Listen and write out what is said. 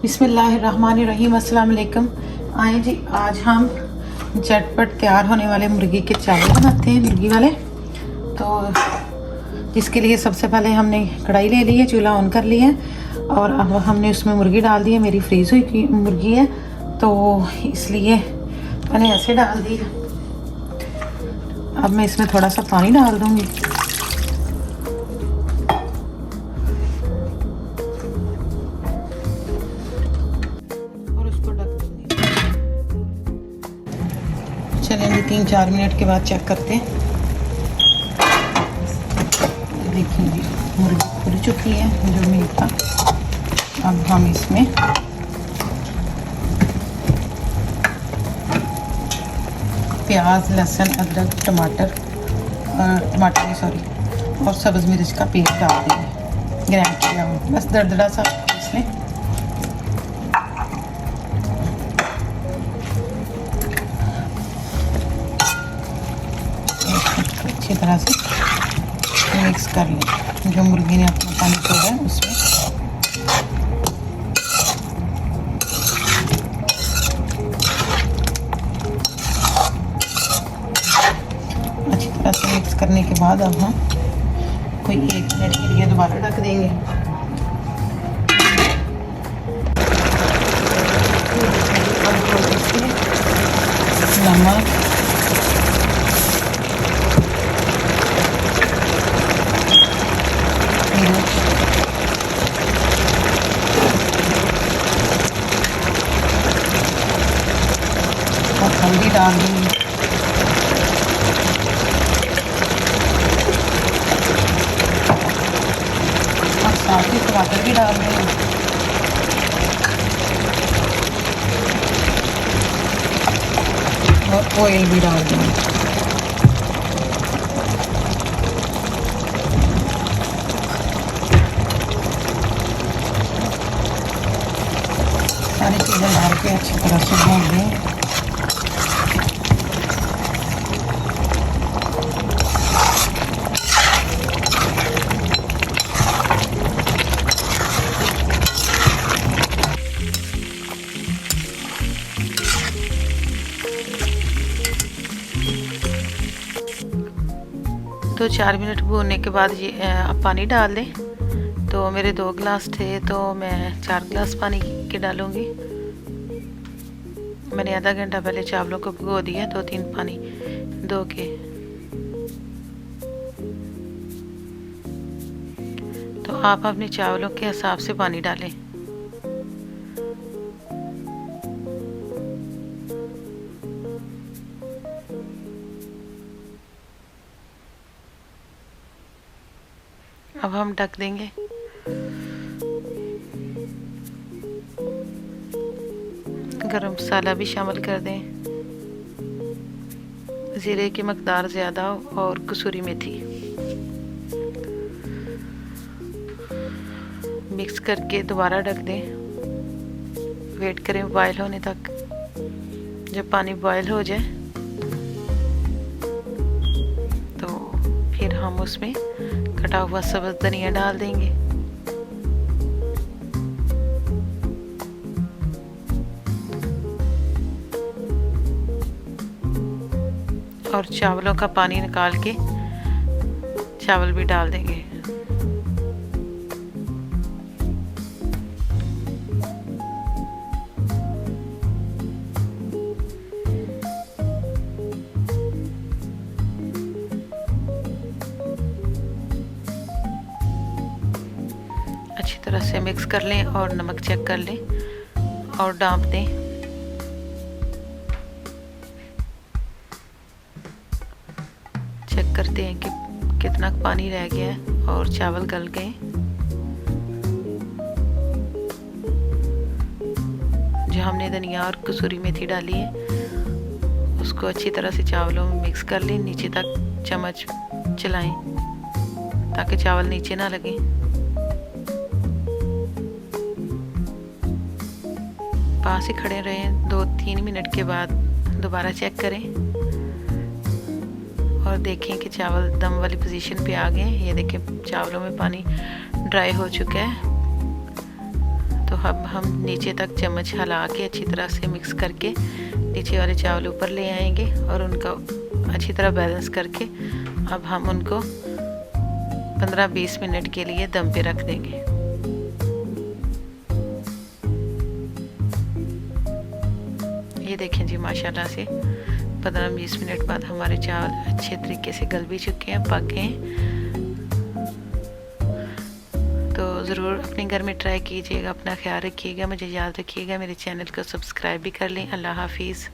बिस्मिल्लाहिर्रहमानिर्रहीम। अस्सलाम वालेकुम। आए जी, आज हम झटपट तैयार होने वाले मुर्गी के चावल बनाते हैं, मुर्गी वाले। तो जिसके लिए सबसे पहले हमने कढ़ाई ले ली है, चूल्हा ऑन कर लिया है और अब हमने उसमें मुर्गी डाल दी है। मेरी फ्रीज़ हुई की मुर्गी है तो इसलिए मैंने ऐसे डाल दी है। अब मैं इसमें थोड़ा सा पानी डाल दूँगी। चलेंगे 3-4 मिनट के बाद चेक करते हैं। देखिए मुर्गी खुल चुकी है जो मीट था। अब हम इसमें प्याज, लहसुन, अदरक, टमाटर और सब्ज़ मिर्च का पेस्ट डाल देंगे, ग्राइंड किया हुआ, बस दरदरा सा इसमें। अच्छी तरह से मिक्स कर लें। जो मुर्गी ने अपना पानी छोड़ा है उसमें अच्छी तरह से मिक्स करने के बाद अब हम कोई 1 मिनट के लिए दोबारा ढक देंगे। नमक, और हल्दी डाल देंगे। और साथ ही टमाटर भी डाल देंगे। और ऑयल भी डाल देंगे। सारी चीज़ें डाल के अच्छी तरह से भून दें। तो 4 मिनट भूनने के बाद ये अब पानी डाल दें। तो मेरे 2 गिलास थे तो मैं 4 गिलास पानी के डालूँगी। मैंने आधा घंटा पहले चावलों को भिगो दिया, 2-3 पानी धो के। तो आप अपने चावलों के हिसाब से पानी डालें। अब हम ढक देंगे। गरम मसाला भी शामिल कर दें, ज़ीरे की मकदार ज़्यादा और कसूरी मेथी मिक्स करके दोबारा ढक दें। वेट करें बॉयल होने तक। जब पानी बॉयल हो जाए तो फिर हम उसमें कटा हुआ सब्ज़ धनिया डाल देंगे और चावलों का पानी निकाल के चावल भी डाल देंगे। अच्छी तरह से मिक्स कर लें और नमक चेक कर लें और ढाँप दें। चेक करते हैं कि कितना पानी रह गया है और चावल गल गए। जो हमने धनिया और कसूरी मेथी डाली है उसको अच्छी तरह से चावलों में मिक्स कर लें। नीचे तक चम्मच चलाएं ताकि चावल नीचे ना लगे। पास ही खड़े रहें। 2-3 मिनट के बाद दोबारा चेक करें और देखें कि चावल दम वाली पोजीशन पे आ गए। ये देखें चावलों में पानी ड्राई हो चुका है। तो अब हम नीचे तक चम्मच हिला के अच्छी तरह से मिक्स करके नीचे वाले चावल ऊपर ले आएंगे और उनका अच्छी तरह बैलेंस करके अब हम उनको 15-20 मिनट के लिए दम पे रख देंगे। ये देखें जी, माशाल्लाह से 15-20 मिनट बाद हमारे चावल अच्छे तरीके से गल भी चुके हैं, पक गए हैं। तो ज़रूर अपने घर में ट्राई कीजिएगा, अपना ख्याल रखिएगा, मुझे याद रखिएगा, मेरे चैनल को सब्सक्राइब भी कर लें। अल्लाह हाफिज़।